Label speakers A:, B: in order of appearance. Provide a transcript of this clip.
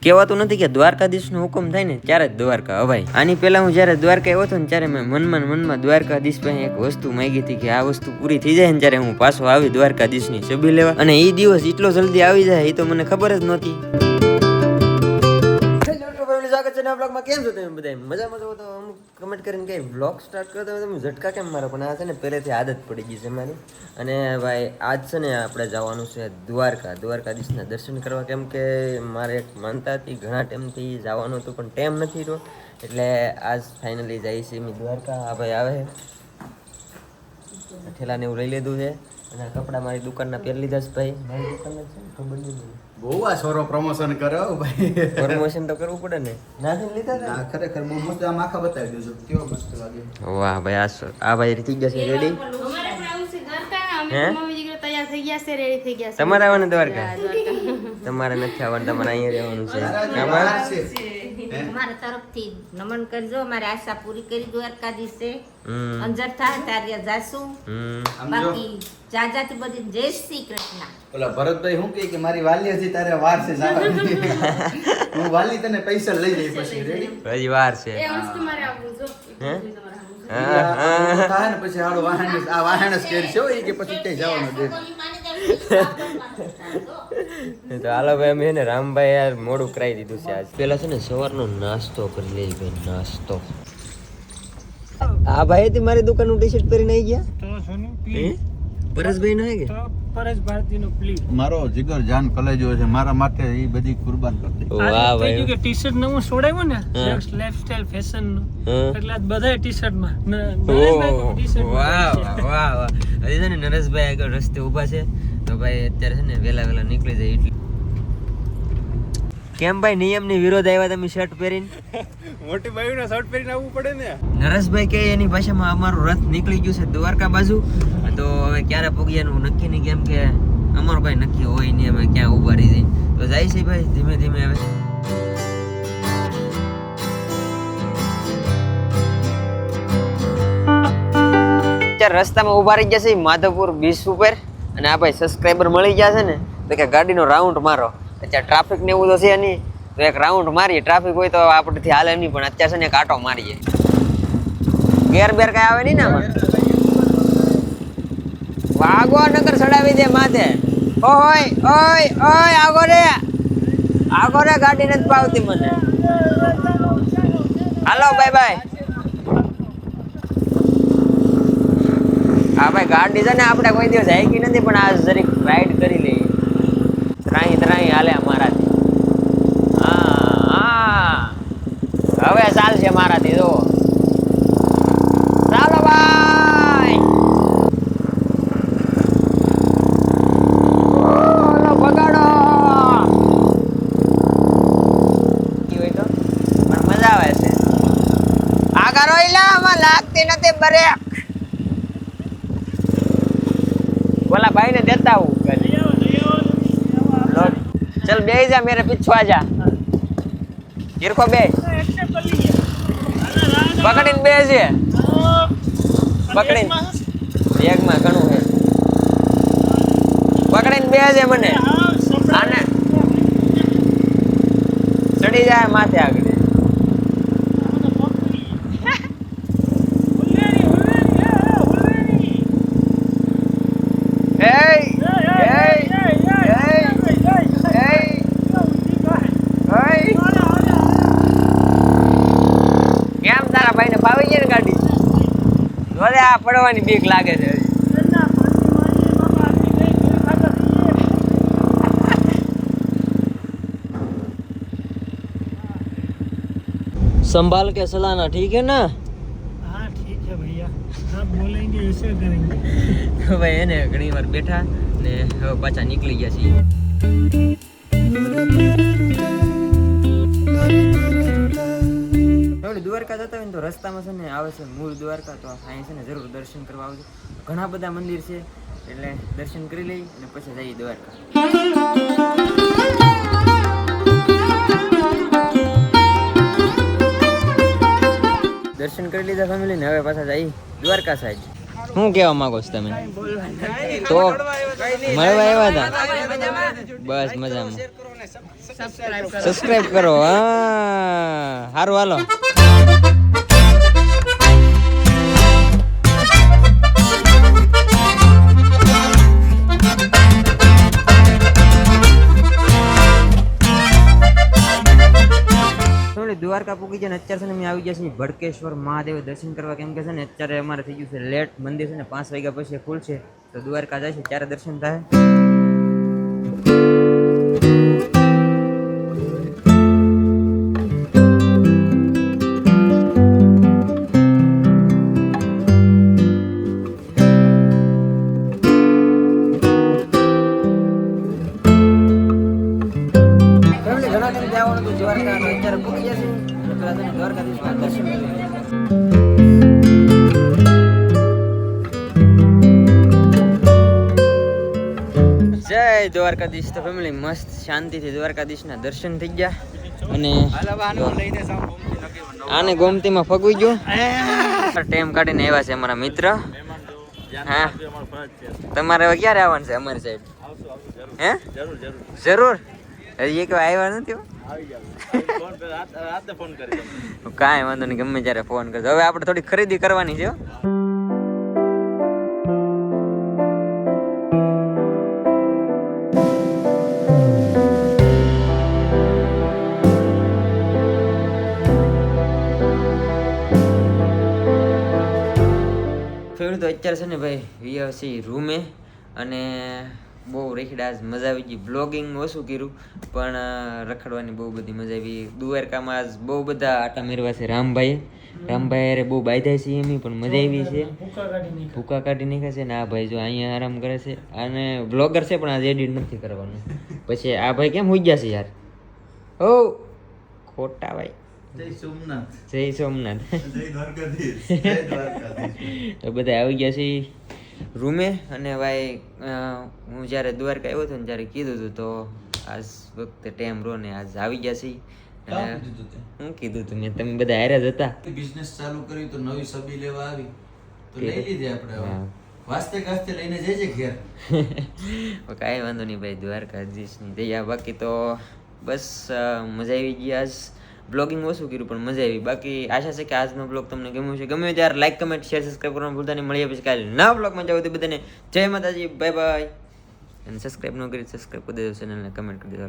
A: કહેવાતું નથી કે દ્વારકાધીશનો હુકમ થાય ને ત્યારે જ દ્વારકા અવાય. આની પહેલા હું જ્યારે દ્વારકા આવ્યો હતો ને ત્યારે મેં મનમાં દ્વારકાધીશ પાસે એક વસ્તુ માંગી હતી કે આ વસ્તુ પૂરી થઈ જાય ને ત્યારે હું પાછો આવી દ્વારકાધીશની છબી લેવા, અને એ દિવસ એટલો જલ્દી આવી જાય એ તો મને ખબર જ નહોતી. કેમ છો તમે બધા? મજામાં છો તો અમુક કમેન્ટ કરીને કઈ વ્લોગ સ્ટાર્ટ કરતા હોય તમે ઝટકા કેમ મારો? પણ આ છે ને પહેલેથી આદત પડી ગઈ છે મારી. અને ભાઈ આજ છે ને આપણે જવાનું છે દ્વારકાધીશના દર્શન કરવા, કેમ કે મારે એક માનતા હતી ઘણા ટાઈમથી જવાનું હતું પણ ટાઈમ નથી રહ્યો, એટલે આજ ફાઇનલી જઈએ છીએ અમે દ્વારકા. આ ભાઈ આવે ઠેલાને એવું લઈ લીધું છે અને કપડાં મારી દુકાનના પહેરી લીધા છે ભાઈ. મારી દુકાનના છે ખબર નહીં
B: બહુ આ સોરો પ્રમોશન કર્યો ભાઈ.
A: પ્રમોશન તો કરવું પડે ને. નાથી લીધા હતા
B: ના ખરેખર બહુ મસ્ત આમ આખા બતાવી દેજો કેવો મસ્ત લાગે.
A: વાહ ભાઈ આ ભાઈ થઈ ગયા છે રેડી. તમારે આવવાનું દ્વારકા? તમારે નથી આવવાનું, તમારે અહીંયા રહેવાનું છે.
C: મારા તરફથી નમન કરજો, મારી આશા પૂરી કરી દ્વારકાધીશે. અંજર થાય ત્યારે જાશું. બાકી જાજાથી બધી જય શ્રી કૃષ્ણ.
B: ઓલા ભરતભાઈ શું કહે કે મારી વાલી હતી તારે વાર છે જવાની. હું વાલી તને પૈસા લઈ જઈ પછી રેડી.
A: હજી વાર છે.
B: થાય ને પછી હાલો વાહન જ કેર છે એ કે પછી ક્યાંય જવાનું દે.
A: તો હાલો ભાઈ અમે ને રામભાઈ યાર મોડું કરાવી દીધું છે આજ. પેલા છે ને સવારનો નાસ્તો કરી લઈએ ભાઈ. નાસ્તો આ ભાઈ હતી મારી દુકાનનું ટી-શર્ટ પહેરીને આવી ગયા તો પરેશભાઈ નો હે કે
D: પરેશ ભારતીનો પ્લીઝ
B: મારો જીગર જાન કલેજો છે મારા માટે એ બધી કુરબાન કરી દે.
A: વાહ ભાઈ
D: કે ટી-શર્ટ નવું છોડાયું ને લાઈફસ્ટાઈલ ફેશન નું, એટલે આજ બધા ટી-શર્ટ માં
A: વાહ હજી છે ને નરેશભાઈ આગળ રસ્તે ઊભા છે તો ભાઈ અત્યારે છે ને વેલા નીકળી જાય એટલે. કેમ ભાઈ નિયમની વિરોધ આવ્યા તમે શર્ટ પહેરીને?
D: મોટી બાઈનો શર્ટ પહેરીને આવવું પડે ને.
A: નરેશભાઈ કે એની ભાષામાં અમારું રથ નીકળી ગયું છે દ્વારકા બાજુ, તો હવે ક્યારે પૂગ્યાનું નક્કી નહીં, કેમ કે અમારું કઈ નક્કી હોય નહીં અમે ક્યાં ઉભા રહી જઈએ. તો જાય છે ભાઈ ધીમે ધીમે. હવે અત્યારે રસ્તામાં ઉભા રહી ગયા છે માધવપુર બીચ ઉપર, અને આ ભાઈ સબસ્ક્રાઈબર મળી ગયા છે ને તો કે ગાડીનો રાઉન્ડ મારો. અત્યારે ટ્રાફિક ને એવું તો છે નહીં, તો એક રાઉન્ડ મારીએ. ટ્રાફિક હોય તો આપણેથી હાલે નહીં, પણ અત્યારે છે ને એક આટો મારીએ. ગેર બેર કઈ આવે નહીં ને આમાં. વાગો નગર ચડાવી દે માથે. ઓય આગો રે ગાડી નથી પાવતી મને. હાલો બાય. હા ભાઈ ગાડી છે ને આપણે કોઈ દિવસ હાઈકી નથી, પણ આ જરીક રાઈડ કરી લઈએ. ત્રાહી હાલે મારાથી. હા હવે ચાલશે મારાથી. જો ચાલો ભાઈ. બગાડો હોય તો પણ મજા આવે છે. આગળ રોઈલામાં લાગતી નથી બ્રેક. બોલા ભાઈ ને દેતા હું चल बे जा मेरे पीछे आ जा. गिरको बे पकड़ीने बे છે પકડીને બેગમાં ઘણું છે. પકડીને બે છે મને આને ચડી જાય માથે આગળ. કેમ તારા ભાઈને ફાવી ગઈ ને ગાડી? જોડે આ પડવાની બીક લાગે છે. संभाल के चलाना ठीक है ना?
D: हाँ ठीक है भैया, आप बोलेंगे ऐसे करेंगे.
A: ભાઈ એને ઘણી વાર બેઠા ને હવે પાછા નીકળી ગયા છીએ. દ્વારકા જતા હોય ને તો રસ્તામાં છે ને આવે છે મૂળ દ્વારકા, તો અહીં છે ને જરૂર દર્શન કરવા આવજો. ઘણા બધા મંદિર છે એટલે દર્શન કરી લઈ અને પછી જઈએ દ્વારકા. દર્શન કરી લીધા ફેમિલી ને હવે પાછા જઈએ દ્વારકા સાઈડ. શું કહેવા માંગો છો તમે? તો મળવા આવ્યા હતા? બસ મજામાં. સબસ્ક્રાઇબ કરો. હા સારું હાલો. દ્વારકા પૂકી જાય ને અત્યારે છે ને અમે આવી ગયા છીએ ભડકેશ્વર મહાદેવ દર્શન કરવા, કેમ કે છે ને અત્યારે અમારે થઈ ગયું છે લેટ. મંદિર છે ને 5 વાગ્યા પછી ખુલશે, તો દ્વારકા જાય છે ત્યારે દર્શન થાય. ઘણા ટાઈમ જવાનું હતું દ્વારકા, અત્યારે પૂકી જશે દ્વારકાધીશના દર્શન કરીએ. જય દ્વારકાધીશ. તો ફેમિલી મસ્ત શાંતિથી દ્વારકાધીશના દર્શન થઈ ગયા. અને આને ગોમતીમાં ફગવી ગયો. ટાઈમ કાઢીને આવ્યા છે અમારા મિત્ર. હા તમારે હવે ક્યારે આવવાનું છે અમારી સાઈડ? હે જરૂર. હજી એક વાર આવ્યા નથી. કાંઈ વાંધો નહીં, ગમે ત્યારે ફોન કરજો. હવે આપણે થોડી ખરીદી કરવાની છે. ફેવરેટ તો અત્યારે છે ને ભાઈ વીઆરસી રૂમે, અને બહુ રેખડા આજ મજા આવી ગઈ. બ્લોગિંગ ઓછું કર્યું પણ રખડવાની બહુ બધી મજા આવી. દ્વારકામાં આજ બહુ બધા આટા મેરવા છે. રામભાઈ અરે બહુ બાંધ્યા છે એમ પણ મજા આવી છે. ભૂકા કાઢી નાખ્યા છે ને આ ભાઈ જો અહીંયા આરામ કરે છે. અને બ્લોગર છે પણ આજ એડિટ નથી કરવાનું. પછી આ ભાઈ કેમ હોઈ ગયા છે યાર? હો ખોટા ભાઈ.
B: જય સોમનાથ.
A: જય સોમનાથ.
B: જય દ્વારકાધીશ. જય દ્વારકાધીશ.
A: તો બધા આવી ગયા છે રૂમે. અને ભાઈ હું જ્યારે દ્વારકા આવ્યો હતો ને ત્યારે કીધું હતું, તો આજ વખતે ટાઈમ રો ને આજ આવી ગયા છે. હું કીધું હતું મેં, તમે બધા હારે જ હતા.
B: બિઝનેસ ચાલુ કર્યું તો નવી સબી લેવા આવી તો લઈ લીધી આપણે. વાસ્તે ગાસ્તે લઈને જજે ઘેર.
A: કાંઈ વાંધો નહીં ભાઈ, દ્વારકાધીશની દયા. બાકી તો બસ મજા આવી ગઈ. આજ બ્લોગિંગ ઓછું કર્યું પણ મજા આવી. બાકી આશા છે કે આજનો બ્લોગ તમને ગમ્યો છે. ગમ્યો ત્યારે લાઈક, કમેન્ટ, શેર, સબસ્ક્રાઈબ કરવાનું ભૂલતા નહીં. મળીએ પછી કાલે નવા બ્લોગમાં. જાવ તો બધાને જય માતાજી, બાય બાય. અને સબસ્ક્રાઈબ ન કરી સબસ્ક્રાઈબ કરી દેજો ચેનલને, કમેન્ટ કરી દેજો.